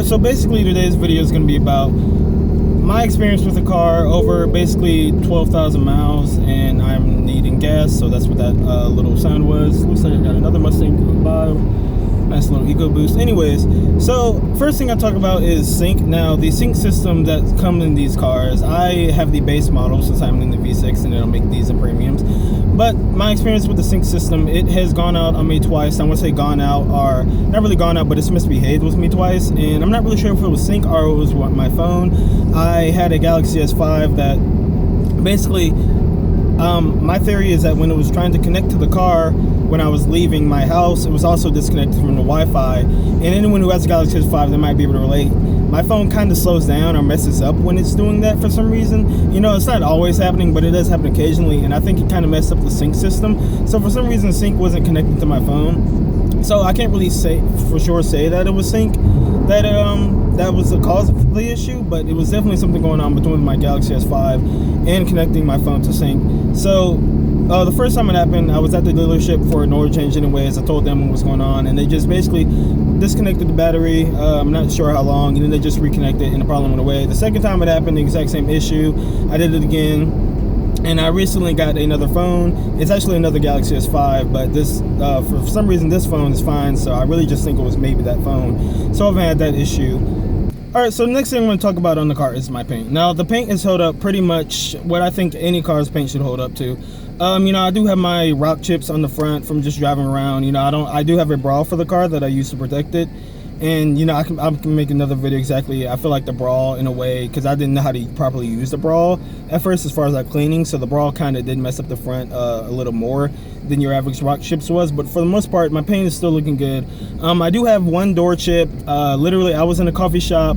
So basically today's video is going to be about my experience with the car over basically 12,000 miles, and I'm needing gas, so that's what that little sound was. Looks like I got another Mustang going by. Nice little eco boost. Anyways, so first thing I talk about is sync. Now the sync system that come in these cars, I have the base model since I'm in the V6 and it'll make these in premiums. But my experience with the sync system, it has gone out on me twice. I want to say gone out, or not really gone out, but it's misbehaved with me twice, and I'm not really sure if it was sync or it was my phone. I had a Galaxy S5 that basically, my theory is that when it was trying to connect to the car when I was leaving my house, it was also disconnected from the Wi-Fi. And anyone who has a Galaxy S5, they might be able to relate. My phone kind of slows down or messes up when it's doing that for some reason. You know, it's not always happening, but it does happen occasionally, and I think it kind of messed up the sync system. So for some reason, sync wasn't connected to my phone. So I can't really say for sure that it was sync that was the cause of the issue, but it was definitely something going on between my Galaxy S5 and connecting my phone to sync. So the first time it happened, I was at the dealership for an oil change anyways. I told them what was going on, and they just basically disconnected the battery. I'm not sure how long, and then they just reconnected and the problem went away. The second time it happened, the exact same issue. I did it again. And I recently got another phone. It's actually another Galaxy S5, but this, for some reason, this phone is fine. So I really just think it was maybe that phone. So I've had that issue. All right, so the next thing I'm going to talk about on the car is my paint. Now, the paint is held up pretty much what I think any car's paint should hold up to. You know, I do have my rock chips on the front from just driving around. You know, I do have a brawl for the car that I use to protect it. And, you know, I can make another video exactly. I feel like the brawl in a way, because I didn't know how to properly use the brawl at first as far as like cleaning. So the brawl kind of did mess up the front a little more than your average rock chips was. But for the most part, my paint is still looking good. I do have one door chip. Literally, I was in a coffee shop.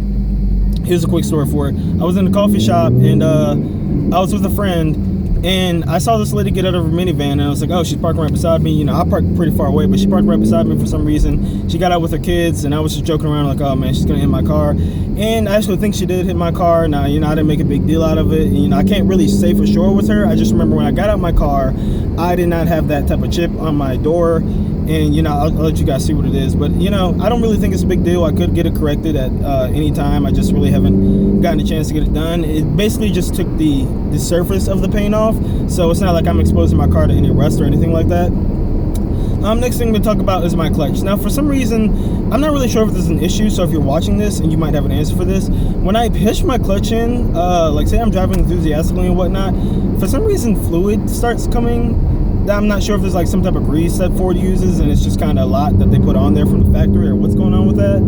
Here's a quick story for it. I was in a coffee shop, and I was with a friend. And I saw this lady get out of her minivan, and I was like, oh, she's parking right beside me. You know, I parked pretty far away, but she parked right beside me for some reason. She got out with her kids, and I was just joking around like, oh, man, she's going to hit my car. And I actually think she did hit my car. Now, you know, I didn't make a big deal out of it. You know, I can't really say for sure with her. I just remember when I got out my car, I did not have that type of chip on my door. And, you know, I'll let you guys see what it is. But, you know, I don't really think it's a big deal. I could get it corrected at any time. I just really haven't gotten a chance to get it done. It basically just took the surface of the paint off. So it's not like I'm exposing my car to any rust or anything like that. Next thing to talk about is my clutch. Now, for some reason, I'm not really sure if this is an issue. So if you're watching this, and you might have an answer for this, when I push my clutch in, like say I'm driving enthusiastically and whatnot, for some reason fluid starts coming. I'm not sure if there's like some type of grease that Ford uses, and it's just kind of a lot that they put on there from the factory, or what's going on with that.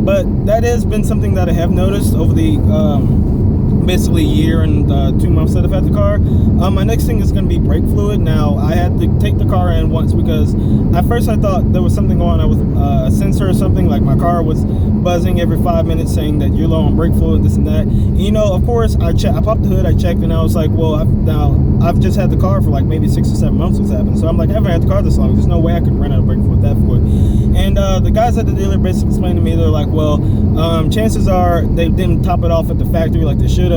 But that has been something that I have noticed over the basically year and 2 months that I've had the car. My next thing is going to be brake fluid. Now, I had to take the car in once because at first I thought there was something going on with a sensor or something. Like my car was buzzing every 5 minutes saying that you're low on brake fluid, this and that. And, you know, of course, I popped the hood, I checked, and I was like, well, I've just had the car for like maybe 6 or 7 months what's happened. So I'm like, I haven't had the car this long. There's no way I could run out of brake fluid that quick. And the guys at the dealer basically explained to me, they're like, well, chances are they didn't top it off at the factory like they should have.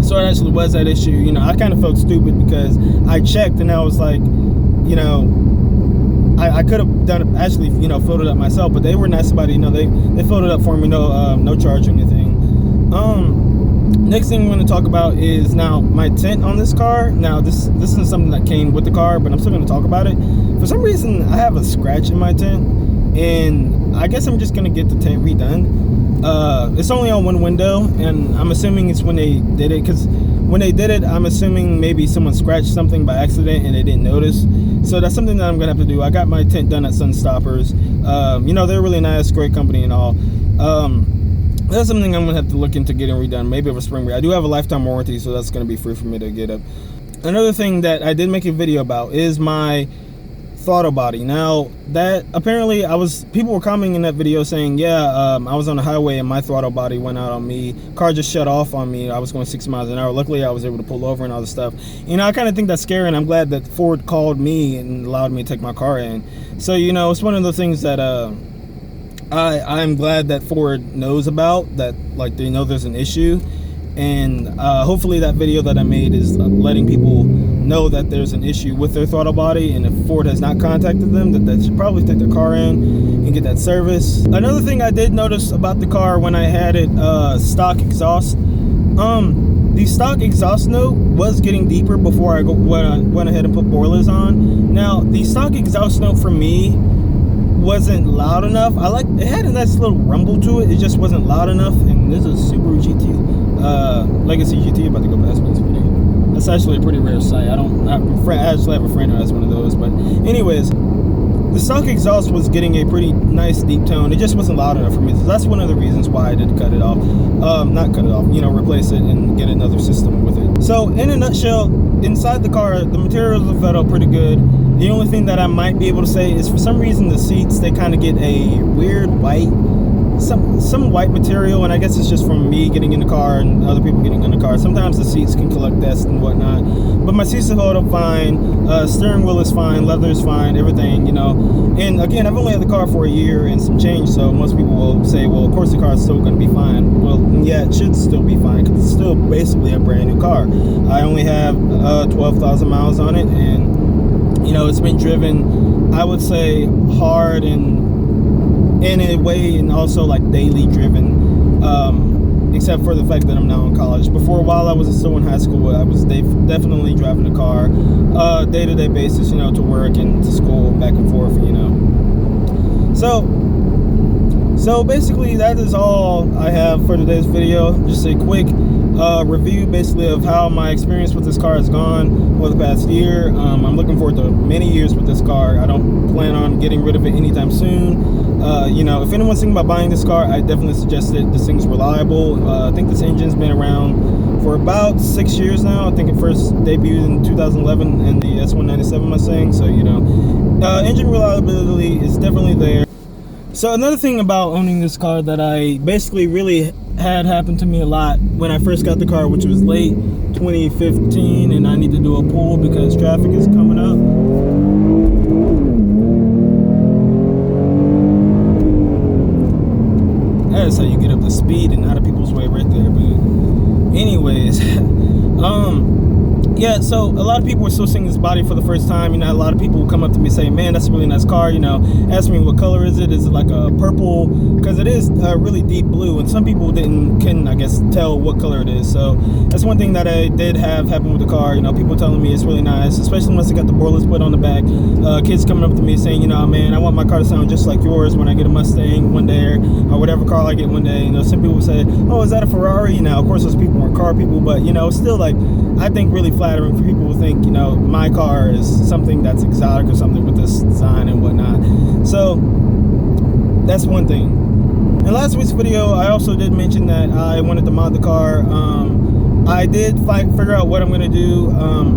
So it actually was that issue. You know, I kind of felt stupid because I checked and I was like, you know, I could have done it, actually, you know, filled it up myself, but they were nice about it. You know, they filled it up for me, no charge or anything. Next thing I'm going to talk about is now my tint on this car. Now this isn't something that came with the car, but I'm still going to talk about it. For some reason, I have a scratch in my tint, and I guess I'm just going to get the tint redone. It's only on one window, and I'm assuming it's when they did it, because when they did it, I'm assuming maybe someone scratched something by accident and they didn't notice. So that's something that I'm gonna have to do. I got my tint done at Sun Stoppers. You know, they're really nice, great company and all. That's something I'm gonna have to look into getting redone, maybe over spring break. I do have a lifetime warranty, so that's gonna be free for me to get up. Another thing that I did make a video about is my throttle body. Now that apparently people were commenting in that video saying, yeah, I was on the highway and my throttle body went out on me. Car just shut off on me. I was going 60 miles an hour. Luckily, I was able to pull over and all this stuff. You know, I kind of think that's scary, and I'm glad that Ford called me and allowed me to take my car in. So, you know, it's one of the things that I'm glad that Ford knows about, that like they know there's an issue. And hopefully that video that I made is letting people know that there's an issue with their throttle body, and if Ford has not contacted them, that they should probably take their car in and get that service. Another thing I did notice about the car when I had it stock exhaust, the stock exhaust note was getting deeper before I went ahead and put boilers on. Now the stock exhaust note for me wasn't loud enough. It had a nice little rumble to it. It just wasn't loud enough. And this is a Subaru GT, Legacy GT, about to go past this video. That's actually a pretty rare sight. I actually have a friend who has one of those. But anyways, the stock exhaust was getting a pretty nice deep tone. It just wasn't loud enough for me. So that's one of the reasons why I did cut it off. Not cut it off, you know, replace it and get another system with it. So in a nutshell, inside the car, the materials have felt out pretty good. The only thing that I might be able to say is, for some reason, the seats, they kind of get a weird white, some white material, and I guess it's just from me getting in the car and other people getting in the car. Sometimes the seats can collect dust and whatnot, but my seats hold up fine. Steering wheel is fine, leather is fine, everything, you know. And again, I've only had the car for a year and some change, so most people will say, well, of course the car is still going to be fine. Well, yeah, it should still be fine, because it's still basically a brand new car. I only have 12,000 miles on it, and you know, it's been driven, I would say, hard and in a way, and also like daily driven, except for the fact that I'm now in college. Before, while I was still in high school, I was definitely driving a car, day-to-day basis, you know, to work and to school, back and forth, you know. So basically, that is all I have for today's video. Just a quick review, basically, of how my experience with this car has gone over the past year. I'm looking forward to many years with this car. I don't plan on getting rid of it anytime soon. You know, if anyone's thinking about buying this car, I definitely suggest it. This thing's reliable. I think this engine's been around for about 6 years now. I think it first debuted in 2011 in the S197 Mustang. So, you know, engine reliability is definitely there. So another thing about owning this car that I basically really had happened to me a lot when I first got the car, which was late 2015, and I need to do a pull because traffic is coming up. That's how you get up to speed and out of people's way right there. But anyways, yeah, so a lot of people are still seeing this body for the first time. You know, a lot of people will come up to me saying, man, that's a really nice car, you know, ask me what color is it? Is it like a purple? Because it is a really deep blue, and some people can, I guess, tell what color it is. So that's one thing that I did have happen with the car. You know, people telling me it's really nice, especially once they got the boilers put on the back. Kids coming up to me saying, you know, man, I want my car to sound just like yours when I get a Mustang one day, or whatever car I get one day. You know, some people say, oh, is that a Ferrari? You know, of course those people are car people, but, you know, it's still like, I think really flattering for people who think, you know, my car is something that's exotic or something with this design and whatnot. So that's one thing. In last week's video, I also did mention that I wanted to mod the car. I did figure out what I'm going to do.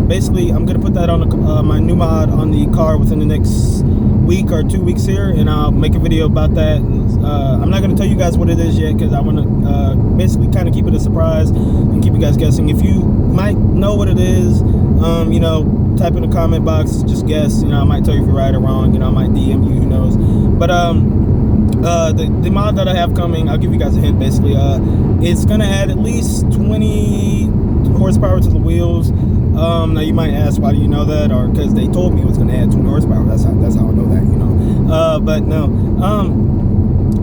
Basically, I'm going to put that on my new mod on the car within the next week or 2 weeks here, and I'll make a video about that. I'm not going to tell you guys what it is yet, because I want to basically kind of keep it a surprise and keep you guys guessing. If you might know what it is, you know, type in the comment box, just guess. You know, I might tell you if you're right or wrong. You know, I might DM you, who knows. But the mod that I have coming, I'll give you guys a hint. Basically, it's gonna add at least 20 horsepower to the wheels. Now you might ask, why do you know that? Or because they told me it was gonna add 20 horsepower. That's how I know that, you know. But no.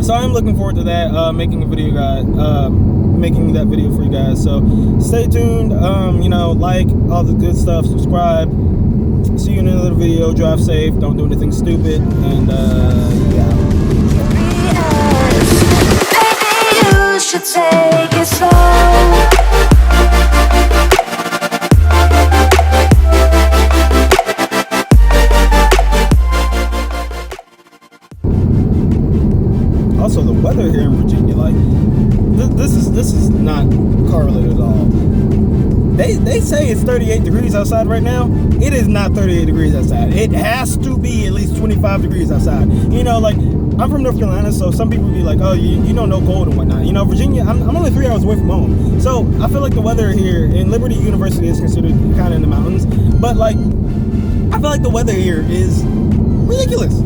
So I'm looking forward to that. Making a video, guys. Making that video for you guys. So stay tuned. You know, like all the good stuff. Subscribe. See you in another video. Drive safe. Don't do anything stupid. And yeah. Maybe you should take it slow. 38 degrees outside right now. It is not 38 degrees outside. It has to be at least 25 degrees outside. You know, like, I'm from North Carolina, so some people be like, oh, you don't know cold and whatnot. You know, Virginia, I'm only 3 hours away from home. So I feel like the weather here, and Liberty University is considered kind of in the mountains, but like, I feel like the weather here is ridiculous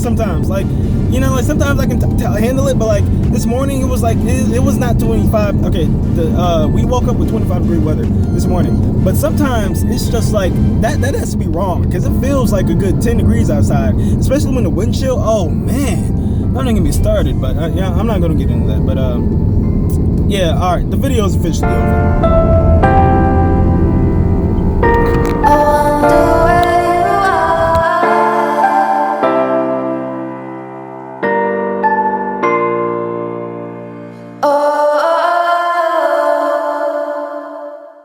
sometimes. Like, you know, like sometimes I can handle it, but like this morning it was like, it was not 25. Okay, we woke up with 25-degree weather this morning, but sometimes it's just like, that has to be wrong, because it feels like a good 10 degrees outside, especially when the wind chill. Oh man, I'm not gonna get started, but yeah, I'm not gonna get into that. But yeah, all right, the video is officially over.